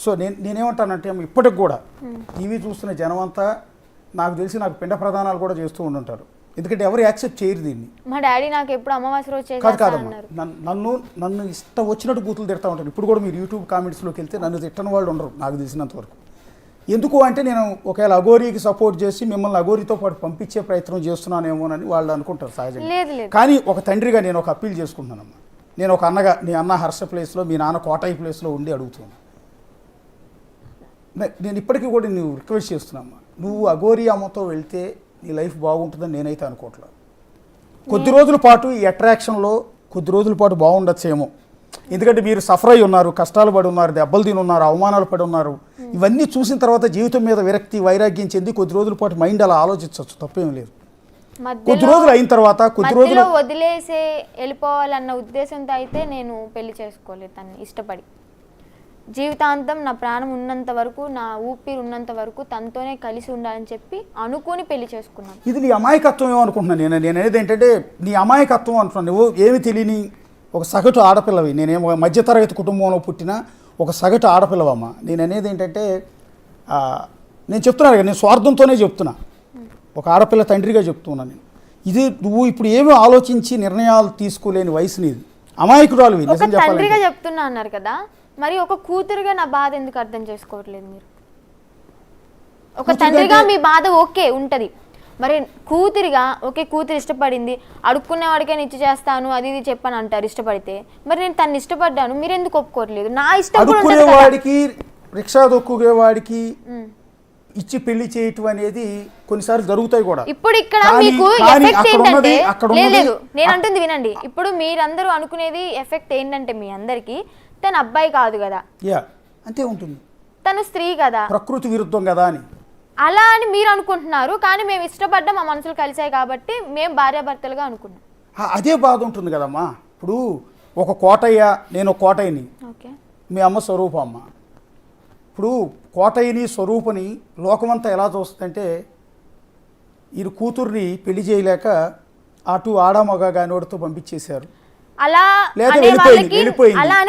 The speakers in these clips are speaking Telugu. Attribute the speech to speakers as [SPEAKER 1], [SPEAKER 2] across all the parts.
[SPEAKER 1] సో నేనేమంటానంటే ఇప్పటికి కూడా టీవీ చూస్తున్న జనం అంతా నాకు తెలిసి నాకు పిండ ప్రదానాలు కూడా చేస్తూ ఉండుంటారు. ఎందుకంటే ఎవరు యాక్సెప్ట్ చేయరు దీన్ని.
[SPEAKER 2] మా డాడీ నాకు ఎప్పుడు అమావాస్య రోజు
[SPEAKER 1] కాదమ్మా, నన్ను ఇష్టం వచ్చినట్టు బూతులు తిడతా ఉంటారు. ఇప్పుడు కూడా మీరు యూట్యూబ్ కామెంట్స్లోకి వెళ్తే నన్ను తిట్టని వాళ్ళు ఉండరు నాకు తెలిసినంత వరకు. ఎందుకు అంటే నేను ఒకవేళ అఘోరీకి సపోర్ట్ చేసి మిమ్మల్ని అఘోరీతో పాటు పంపించే ప్రయత్నం చేస్తున్నానేమోనని వాళ్ళు అనుకుంటారు సహజంగా. కానీ ఒక తండ్రిగా నేను ఒక అప్పీల్ చేసుకుంటున్నానమ్మా. నేను ఒక అన్నగా, నీ అన్న హర్ష ప్లేస్లో, మీ నాన్న కోటాయి ప్లేస్లో ఉండి అడుగుతున్నాను. నేను ఇప్పటికీ కూడా నువ్వు రిక్వెస్ట్ చేస్తున్నామ్మా, నువ్వు అఘోరీ అమ్మతో వెళ్తే నీ లైఫ్ బాగుంటుందని నేనైతే అనుకోవట్లేదు. కొద్ది రోజుల పాటు ఈ అట్రాక్షన్లో కొద్ది రోజుల పాటు బాగుండొచ్చేమో. ఎందుకంటే మీరు సఫర్ అయి ఉన్నారు, కష్టాలు పడి ఉన్నారు, దెబ్బలు తిని ఉన్నారు, అవమానాలు పడి ఉన్నారు. ఇవన్నీ చూసిన తర్వాత జీవితం మీద విరక్తి, వైరాగ్యం చెంది కొద్ది రోజుల పాటు మైండ్ అలా ఆలోచించవచ్చు, తప్పేం లేదు. కొద్ది రోజులు అయిన తర్వాత కొద్ది రోజులు
[SPEAKER 2] వదిలేసే వెళ్ళిపోవాలన్న ఉద్దేశంతో అయితే నేను పెళ్లి చేసుకోలేదు. తను ఇష్టపడి జీవితాంతం నా ప్రాణం ఉన్నంత వరకు, నా ఊపిరి ఉన్నంత వరకు తనతోనే కలిసి ఉండాలని చెప్పి అనుకుని పెళ్లి చేసుకున్నాను.
[SPEAKER 1] ఇది నీ అమాయకత్వం ఏమనుకుంటున్నాను నేను అనేది ఏంటంటే నీ అమాయకత్వం అంటున్నాను. నువ్వు ఏమి తెలియని ఒక సగటు ఆడపిల్లవి. నేనేమో మధ్యతరగతి కుటుంబంలో పుట్టిన ఒక సగటు ఆడపిల్లవమ్మ. నేను అనేది ఏంటంటే నేను చెప్తున్నాను కదా, నేను స్వార్థంతోనే చెప్తున్నా, ఒక ఆడపిల్ల తండ్రిగా చెప్తున్నాను నేను. ఇది నువ్వు ఇప్పుడు ఏమీ ఆలోచించి నిర్ణయాలు తీసుకోలేని వయసు నీది, అమాయకురాలు.
[SPEAKER 2] తండ్రిగా చెప్తున్నా అన్నారు కదా, మరి ఒక కూతురుగా నా బాధ ఎందుకు అర్థం చేసుకోవట్లేదు మీరు? ఒక తండ్రిగా మీ బాధ ఓకే ఉంటది, మరి కూతురిగా ఓకే కూతురు ఇష్టపడింది, అడుక్కునే వాడికే ఇచ్చి చేస్తాను అది ఇది చెప్పని అంటారు ఇష్టపడితే. మరి నేను తను ఇష్టపడ్డాను, మీరు ఎందుకు ఒప్పుకోవట్లేదు? నా ఇష్టం
[SPEAKER 1] వాడికి రిక్షా దొక్కుగే వాడికి ఇచ్చి పెళ్లి చేయటం అనేది కొన్నిసార్లు జరుగుతాయి కూడా.
[SPEAKER 2] ఇప్పుడు ఇక్కడ మీకు ఎఫెక్ట్ ఏంటంటే, లేదు నేను అంటుంది వినండి, ఇప్పుడు మీరందరూ అనుకునేది ఎఫెక్ట్ ఏంటంటే మీ అందరికి తను అబ్బాయి కాదు కదా,
[SPEAKER 1] అంతే ఉంటుంది,
[SPEAKER 2] తను స్త్రీ కదా,
[SPEAKER 1] ప్రకృతి విరుద్ధం కదా అని
[SPEAKER 2] అలా అని మీరు అనుకుంటున్నారు. కానీ మేము ఇష్టపడ్డా మా మనసులు కలిసాయి కాబట్టి మేము భార్యాభర్తలుగా అనుకున్నాం.
[SPEAKER 1] అదే బాధ ఉంటుంది కదమ్మా. ఇప్పుడు ఒక కోటయ్య, నేను ఒక కోటయ్యని, మీ అమ్మ స్వరూపమ్మ. ఇప్పుడు కోటయ్యని స్వరూపని లోకమంతా ఎలా చూస్తుందంటే, ఈ కూతుర్ని పెళ్లి చేయలేక అటు ఆడమగ గానోడితో పంపించేశారు.
[SPEAKER 2] అలా అనే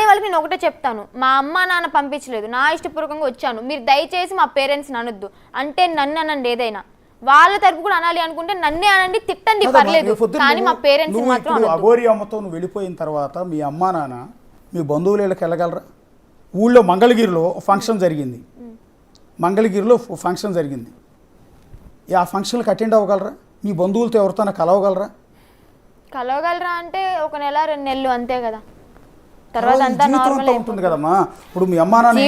[SPEAKER 2] వాళ్ళకి నేను ఒకటే చెప్తాను, మా అమ్మ నాన్న పంపించలేదు, నా ఇష్టపూర్వకంగా వచ్చాను. మీరు దయచేసి మా పేరెంట్స్ని అనొద్దు. అంటే నన్ను అనండి, ఏదైనా వాళ్ళ తరపు కూడా అనాలి అనుకుంటే నన్నే అనండి, తిట్టండి, పర్లేదు. కానీ మా పేరెంట్స్ మాత్రం
[SPEAKER 1] అఘోరీ అమ్మతో నువ్వు వెళ్ళిపోయిన తర్వాత మీ అమ్మ నాన్న మీ బంధువులకి వెళ్ళగలరా? ఊళ్ళో మంగళగిరిలో ఫంక్షన్ జరిగింది, ఆ ఫంక్షన్కి అటెండ్ అవ్వగలరా? మీ బంధువులతో ఎవరితోనే కలవగలరా
[SPEAKER 2] అంటే ఒక నెల 2 నెలలు అంతే కదా, తర్వాత అంతా నార్మల్
[SPEAKER 1] ఉంటుంది కదమ్మా. ఇప్పుడు మీ అమ్మా నాన్న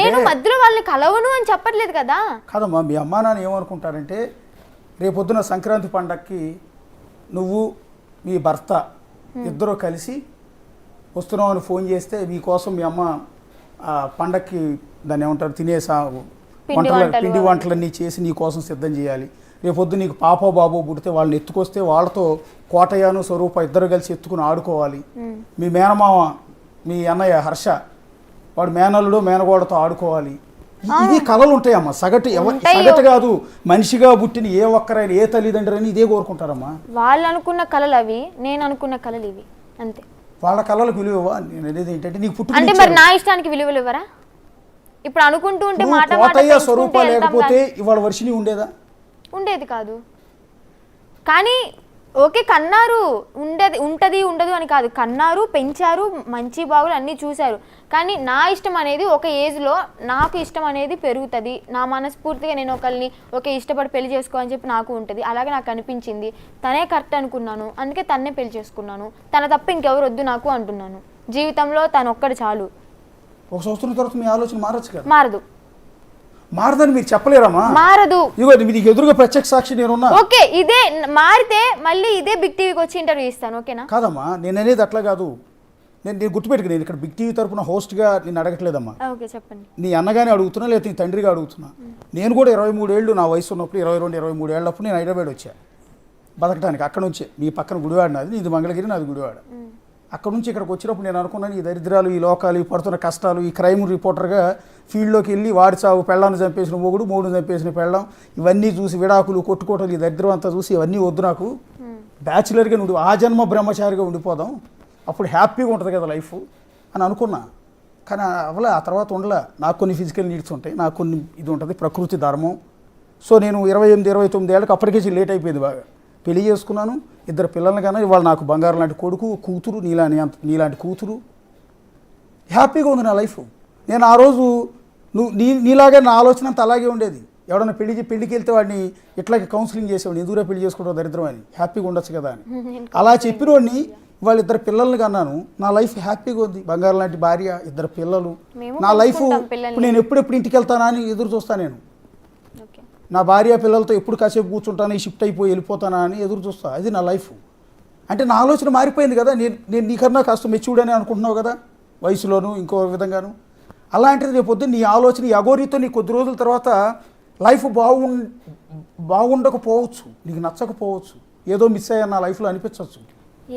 [SPEAKER 2] నేను మధ్యలో వాళ్ళని కలవను అని చెప్పట్లేదు కదా.
[SPEAKER 1] కాదమ్మా, మీ అమ్మా నాన్న ఏమనుకుంటారంటే రేపొద్దున సంక్రాంతి పండగకి నువ్వు మీ భర్త ఇద్దరు కలిసి వస్తున్నావు అని ఫోన్ చేస్తే మీకోసం మీ అమ్మ పండగకి దాన్ని ఏమంటారు తినేసా పిండి వంటలన్నీ చేసి నీ కోసం సిద్ధం చేయాలి. రేపొద్దు నీకు పాపో బాబో పుడితే వాళ్ళని ఎత్తుకొస్తే వాళ్ళతో కోటయ్యను స్వరూప ఇద్దరు కలిసి ఎత్తుకుని ఆడుకోవాలి. మీ మేనమామ మీ అన్నయ్య హర్ష వాడు మేనల్లుడు మేనగోడతో ఆడుకోవాలి. ఇది కళలు ఉంటాయమ్మా. సగటు కాదు, మనిషిగా పుట్టిన ఏ ఒక్కరైనా ఏ తల్లిదండ్రులు అని ఇదే కోరుకుంటారమ్మా.
[SPEAKER 2] వాళ్ళు అనుకున్న కళలు అవి, నేను అనుకున్న కళలు ఇవి, అంతే.
[SPEAKER 1] వాళ్ళ కళలకు విలువ నేను అనేది ఏంటంటే నీకు పుట్టి
[SPEAKER 2] అంటే మరి నా ఇష్టానికి విలువలు ఇవ్వరా? ఇప్పుడు అనుకుంటూ ఉంటే మాట
[SPEAKER 1] కోటయ్య స్వరూప లేకపోతే ఇవాళ వర్షిని
[SPEAKER 2] ఉండేది కాదు. కానీ ఓకే కన్నారు, ఉండదు అని కాదు, కన్నారు, పెంచారు, మంచి బాగులు అన్నీ చూశారు. కానీ నా ఇష్టం అనేది ఒక ఏజ్లో నాకు ఇష్టం అనేది పెరుగుతుంది. నా మనస్ఫూర్తిగా నేను ఒకరిని ఇష్టపడి పెళ్లి చేసుకోవాలని చెప్పి నాకు ఉంటుంది. అలాగే నాకు అనిపించింది, తనే కరెక్ట్ అనుకున్నాను, అందుకే తన్నే పెళ్లి చేసుకున్నాను. తన తప్ప ఇంకెవరు వద్దు నాకు అంటున్నాను. జీవితంలో తను ఒక్కడు చాలు.
[SPEAKER 1] ఒక సంవత్సరం తర్వాత మీ ఆలోచన మారచ్చు కదా?
[SPEAKER 2] మారదని
[SPEAKER 1] మీరు చెప్పలేరమ్మా.
[SPEAKER 2] మారదు.
[SPEAKER 1] నీకు ఎదురుగా ప్రత్యక్ష సాక్షి నేనున్నా.
[SPEAKER 2] ఓకే, ఇదే మారితే మళ్ళీ ఇదే బిగ్ టీవీకి వచ్చి ఇంటర్వ్యూ ఇస్తాను, ఓకేనా?
[SPEAKER 1] కాదమ్మా, నేను అనేది అట్లా కాదు. నేను గుర్తుపెట్టుకు, నేను ఇక్కడ బిగ్ టీవీ తరపున హోస్ట్గా నేను అడగట్లేదమ్మా.
[SPEAKER 2] ఓకే చెప్పండి.
[SPEAKER 1] నీ అన్నగానే అడుగుతున్నా, లేకపోతే నీ తండ్రిగా అడుగుతున్నా. నేను కూడా 23 ఏళ్ళు నా వయసు ఉన్నప్పుడు, 22, 23 ఏళ్ళప్పుడు నేను హైదరాబాద్ వచ్చా బతకడానికి. అక్కడ నుంచే మీ పక్కన గుడివాడ నాది, నీది మంగళగిరి, నాది గుడివాడ. అక్కడ నుంచి ఇక్కడికి వచ్చినప్పుడు నేను అనుకున్నాను, ఈ దరిద్రాలు, ఈ లోకాలు, ఈ పడుతున్న కష్టాలు, ఈ క్రైమ్ రిపోర్టర్గా ఫీల్డ్లోకి వెళ్ళి వాడి చావు, పెళ్ళాన్ని చంపేసిన మొగుడు, మూడుని చంపేసిన పెళ్ళం, ఇవన్నీ చూసి విడాకులు, కొట్టుకోటలు, ఈ దరిద్రం అంతా చూసి ఇవన్నీ వద్దు నాకు. బ్యాచులర్గా ఆ జన్మ బ్రహ్మచారిగా ఉండిపోదాం, అప్పుడు హ్యాపీగా ఉంటుంది కదా లైఫ్ అని అనుకున్నా. కానీ అవలే ఆ తర్వాత ఉండలే. నాకు కొన్ని ఫిజికల్ నీడ్స్ ఉంటాయి, నాకు కొన్ని ఇది ఉంటుంది, ప్రకృతి ధర్మం. సో నేను 28, 29 ఏళ్ళకి అప్పటికే లేట్ అయిపోయింది బాగా. పెళ్లి చేసుకున్నాను, 2 పిల్లల్ని కానీ ఇవాళ నాకు బంగారం లాంటి కొడుకు, కూతురు, నీలాంటి కూతురు. హ్యాపీగా ఉంది నా లైఫ్. నేను ఆ రోజు నీలాగే నా ఆలోచన అంతా అలాగే ఉండేది. ఎవడన్నా పెళ్లికి వెళ్తే వాడిని ఇట్లాగే కౌన్సిలింగ్ చేసేవాడిని, ఎందుకురా పెళ్లి చేసుకోవడం దరిద్రం అని, హ్యాపీగా ఉండొచ్చు కదా అని. అలా చెప్పిన వాడిని వాళ్ళ 2 పిల్లల్ని కన్నాను. నా లైఫ్ హ్యాపీగా ఉంది, బంగారం లాంటి భార్య, 2 పిల్లలు. నా లైఫ్ ఇప్పుడు నేను ఎప్పుడెప్పుడు ఇంటికి వెళ్తానా అని ఎదురు చూస్తాను. నేను నా భార్య పిల్లలతో ఎప్పుడు కాసేపు కూర్చుంటాను, షిఫ్ట్ అయిపోయి వెళ్ళిపోతానా అని ఎదురు చూస్తా. అది నా లైఫ్. అంటే నా ఆలోచన మారిపోయింది కదా. నేను నీకన్నా కాస్త మెచ్యూర్డ్ అని అనుకుంటున్నావు కదా, వయసులోను ఇంకో విధంగాను. అలాంటిది రేపు పొద్దున్న నీ ఆలోచన ఈ అఘోరీతో నీ కొద్ది రోజుల తర్వాత లైఫ్ బాగుండకపోవచ్చు, నీకు నచ్చకపోవచ్చు, ఏదో మిస్ అయ్యా నా లైఫ్లో అనిపించవచ్చు.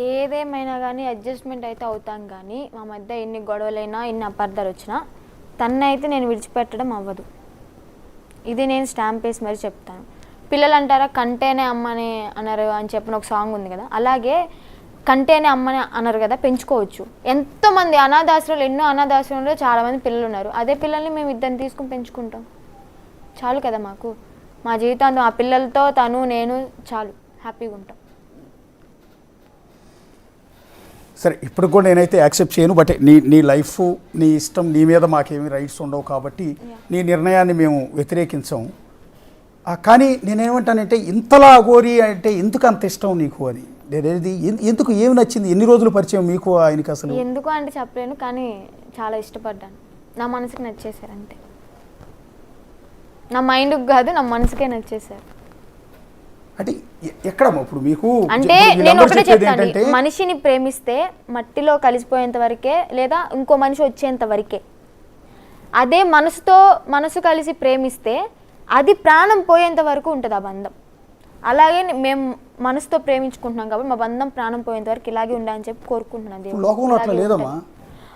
[SPEAKER 2] ఏదేమైనా కానీ అడ్జస్ట్మెంట్ అయితే అవుతాం. కానీ మా మధ్య ఎన్ని గొడవలైనా ఎన్ని అపార్థాలు వచ్చినా తన్నైతే నేను విడిచిపెట్టడం అవ్వదు. ఇది నేను స్టాంప్ వేసి మరీ చెప్తాను. పిల్లలు అంటారా కంటేనే అమ్మని అన్నారు అని చెప్పిన ఒక సాంగ్ ఉంది కదా, అలాగే కంటేనే అమ్మని అన్నారు కదా, పెంచుకోవచ్చు. ఎంతోమంది అనాథాశ్రమాలు, ఎన్నో అనాథాశ్రమంలో చాలామంది పిల్లలు ఉన్నారు. అదే పిల్లల్ని మేము ఇద్దరిని తీసుకుని పెంచుకుంటాం, చాలు కదా మాకు. మా జీవితాంతం ఆ పిల్లలతో తను నేను చాలు హ్యాపీగా ఉంటాం.
[SPEAKER 1] సరే, ఇప్పుడు కూడా నేనైతే యాక్సెప్ట్ చేయను. బట్ నీ లైఫ్, నీ ఇష్టం, నీ మీద మాకేమీ రైట్స్ ఉండవు కాబట్టి నీ నిర్ణయాన్ని మేము వ్యతిరేకించాము. కానీ నేనేమంటానంటే ఇంతలా అఘోరి అంటే ఎందుకు అంత ఇష్టం నీకు అని, నేనేది ఎందుకు, ఏమి నచ్చింది, ఎన్ని రోజులు పరిచయం మీకు ఆయనకి అసలు?
[SPEAKER 2] ఎందుకు అంటే చెప్పలేను, కానీ చాలా ఇష్టపడ్డాను. నా మనసుకి నచ్చేసారు అంతే. నా మైండ్కి కాదు, నా మనసుకే నచ్చేసారు.
[SPEAKER 1] అంటే ఎక్కడమ్మా ఇప్పుడు మీకు?
[SPEAKER 2] అంటే నేను ఒకటే చెప్తాను, మనిషిని ప్రేమిస్తే మట్టిలో కలిసిపోయేంత వరకే, లేదా ఇంకో మనిషి వచ్చేంత వరకే. అదే మనసు కలిసి ప్రేమిస్తే అది ప్రాణం పోయేంత వరకు ఉంటుంది ఆ బంధం. అలాగే మేము మనసుతో ప్రేమించుకుంటున్నాం కాబట్టి మా బంధం ప్రాణం పోయేంత వరకు ఇలాగే ఉండాలని చెప్పి కోరుకుంటున్నాను.
[SPEAKER 1] లోకంలో అట్లా లేదమ్మా.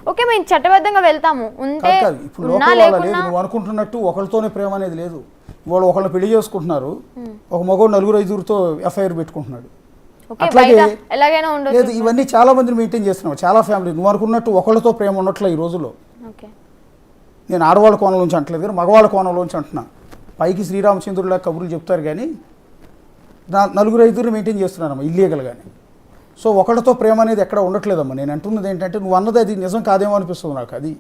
[SPEAKER 2] ఓకే, మేము చట్టబద్ధంగా వెళ్తాము, ఉంటే
[SPEAKER 1] నువ్వు అనుకుంటున్నట్టు ఒకరితోనే ప్రేమ అనేది లేదు. వాళ్ళు ఒకళ్ళని పెళ్లి చేసుకుంటున్నారు, ఒక మగవాడు 4-5తో ఎఫ్ఐఆర్ పెట్టుకుంటున్నాడు. అట్లాగే లేదు, ఇవన్నీ చాలా మందిని మెయింటైన్ చేస్తున్నావు, చాలా ఫ్యామిలీ. నువ్వు అనుకున్నట్టు ఒకళ్ళతో ప్రేమ ఉన్నట్లే ఈ రోజుల్లో. నేను ఆడవాళ్ళ కోణంలోంచి అంటలేదు కానీ మగవాళ్ళ కోణంలోంచి అంటున్నా. పైకి శ్రీరామచంద్రులా కబుర్లు చెప్తారు కానీ 4-5 మెయింటైన్ చేస్తున్నారమ్మా ఇల్లీగల్ కానీ. సో ఒకళ్ళతో ప్రేమ అనేది ఎక్కడ ఉండట్లేదమ్మా. నేను అంటున్నది ఏంటంటే నువ్వు అన్నది అది నిజం కాదేమో అనిపిస్తుంది నాకు. అది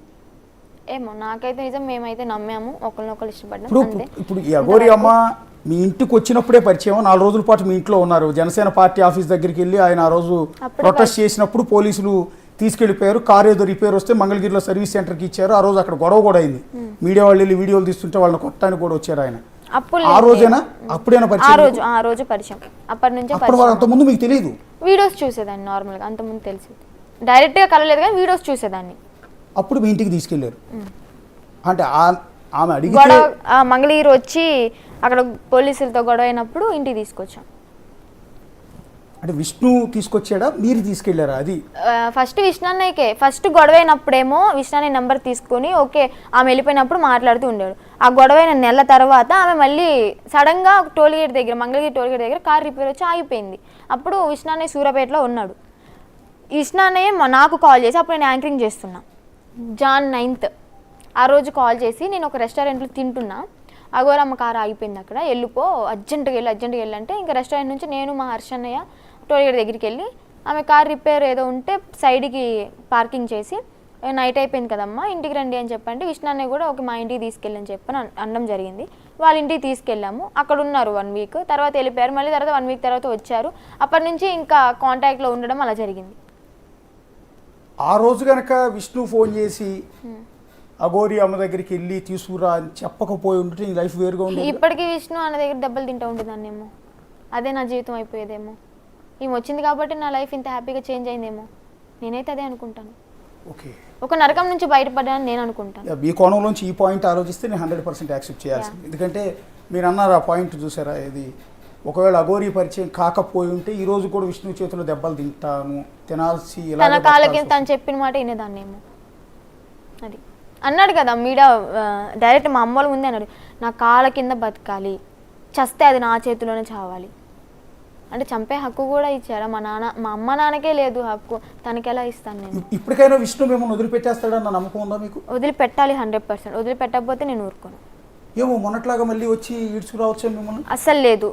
[SPEAKER 2] ఏమో నాకైతే నిజం, మేమైతే నమ్మాము, ఒకరినొకరు ఇష్టపడ్డాము.
[SPEAKER 1] ఇప్పుడు ఈ అఘోరి అమ్మ మీ ఇంటికి వచ్చినప్పుడే పరిచయం, 4 రోజుల పాటు మీ ఇంట్లో ఉన్నారు. జనసేన పార్టీ ఆఫీస్ దగ్గరికి వెళ్ళి ఆయన ఆ రోజు ప్రొటెస్ట్ చేసినప్పుడు పోలీసులు తీసుకెళ్లిపోయారు. కారు ఏదో రిపేర్ వస్తే మంగళగిరిలో సర్వీస్ సెంటర్కి ఇచ్చారు. ఆ రోజు అక్కడ గొడవ కూడా అయింది. మీడియా వాళ్ళు వెళ్ళి వీడియోలు తీస్తుంటే వాళ్ళని కొట్టడానికి కూడా వచ్చారు ఆయన. ఆ రోజేనా? అప్పుడేనా పరిచయం?
[SPEAKER 2] ఆ రోజు పరిచయం. అప్పటి నుంచి
[SPEAKER 1] అంతకుముందు మీకు తెలియదు?
[SPEAKER 2] వీడియోస్ చూసేదాన్ని నార్మల్గా, అంతకుముందు తెలిసి డైరెక్ట్గా కలవలేదు కానీ వీడియోస్ చూసేదాన్ని.
[SPEAKER 1] అప్పుడు మీ ఇంటికి తీసుకెళ్లారు అంటే ఆమె అడిగి
[SPEAKER 2] మంగళగిరి వచ్చి అక్కడ పోలీసులతో గొడవ అయినప్పుడు ఇంటికి తీసుకొచ్చాం.
[SPEAKER 1] అంటే విష్ణు తీసుకొచ్చాడా, మీరు తీసుకెళ్లారా? అది
[SPEAKER 2] ఫస్ట్ విష్ణన్నయ్యకే. ఫస్ట్ గొడవ అయినప్పుడేమో విష్ణన్నయ్య నెంబర్ తీసుకొని ఓకే ఆమె వెళ్ళిపోయినప్పుడు మాట్లాడుతూ ఉండేవాడు. ఆ గొడవ అయిన నెల తర్వాత ఆమె మళ్ళీ సడన్గా టోల్గేట్ దగ్గర, మంగళగిరి టోల్గేట్ దగ్గర కార్ రిపేర్ వచ్చి ఆగిపోయింది. అప్పుడు విష్ణన్నయ్య సూర్యాపేటలో ఉన్నాడు. విష్ణన్నయ్య నాకు కాల్ చేసి, అప్పుడు నేను యాంకరింగ్ చేస్తున్నా, Jan 9th ఆ రోజు కాల్ చేసి, నేను ఒక రెస్టారెంట్లో తింటున్నా, అఘోరమ్మ కారు ఆగిపోయింది అక్కడ, వెళ్ళిపో అర్జెంటుగా వెళ్ళి అంటే ఇంకా రెస్టారెంట్ నుంచి నేను మా హర్షన్నయ్య టోల్గేట్ దగ్గరికి వెళ్ళి ఆమె కార్ రిపేర్ ఏదో ఉంటే సైడ్కి పార్కింగ్ చేసి, నైట్ అయిపోయింది కదమ్మా ఇంటికి రండి అని చెప్పండి. విష్ణన్నయ్య కూడా ఒక మా ఇంటికి తీసుకెళ్ళని చెప్పని అనడం జరిగింది. వాళ్ళ ఇంటికి తీసుకెళ్ళాము, అక్కడ ఉన్నారు 1 వీక్, తర్వాత వెళ్ళిపోయారు. మళ్ళీ తర్వాత 1 వీక్ తర్వాత వచ్చారు. అప్పటి నుంచి ఇంకా కాంటాక్ట్లో ఉండడం అలా జరిగింది.
[SPEAKER 1] ఆ రోజు కనుక విష్ణు ఫోన్ చేసి అఘోరి అమ్మ దగ్గరికి వెళ్ళి తీసుకురా అని చెప్పకపోయి ఉంటే నీ లైఫ్ వేరుగా ఉండేది.
[SPEAKER 2] ఇప్పటికీ విష్ణు అన్న దగ్గర దెబ్బలు తింటూ ఉంటుందాన్నేమో, అదే నా జీవితం అయిపోయేదేమో. ఈమె వచ్చింది కాబట్టి నా లైఫ్ ఇంత హ్యాపీగా చేంజ్ అయిందేమో, నేనైతే అదే అనుకుంటాను.
[SPEAKER 1] ఓకే,
[SPEAKER 2] ఒక నరకం నుంచి బయటపడ్డానని నేను అనుకుంటాను.
[SPEAKER 1] ఈ కోణంలోంచి ఈ పాయింట్ ఆలోచిస్తే నేను 100% యాక్సెప్ట్ చేయాల్సింది. ఎందుకంటే మీరు అన్నారు ఆ పాయింట్ చూసారా, ఇది ఒకవేళ అఘోరి పరిచయం కాకపోయి ఉంటే ఈ రోజు కూడా విష్ణు చేతిలో దెబ్బలు తినాల్సి
[SPEAKER 2] తన కాళ్ళకి తను చెప్పిన మాట వినేదాన్నేమో. అది అన్నాడు కదా మీడియా డైరెక్ట్ మా అమ్మ వాళ్ళ ముందే అన్నాడు, నా కాళ్ళ కింద బతకాలి, చస్తే అది నా చేతిలోనే చావాలి. అంటే చంపే హక్కు కూడా ఇచ్చారా? మా అమ్మ నాన్నకే లేదు హక్కు, తనకి ఎలా ఇస్తాను నేను?
[SPEAKER 1] ఇప్పటికైనా విష్ణు మిమ్మల్ని వదిలిపెట్టేస్తాడన్న నమ్మకం ఉందా మీకు?
[SPEAKER 2] వదిలిపెట్టాలి 100%. వదిలిపెట్టకపోతే నేను ఊరుకోను.
[SPEAKER 1] ఏమో మొన్నట్లాగా మళ్ళీ వచ్చి ఈడ్చుకురావచ్చు మిమ్మల్ని?
[SPEAKER 2] అస్సలు లేదు.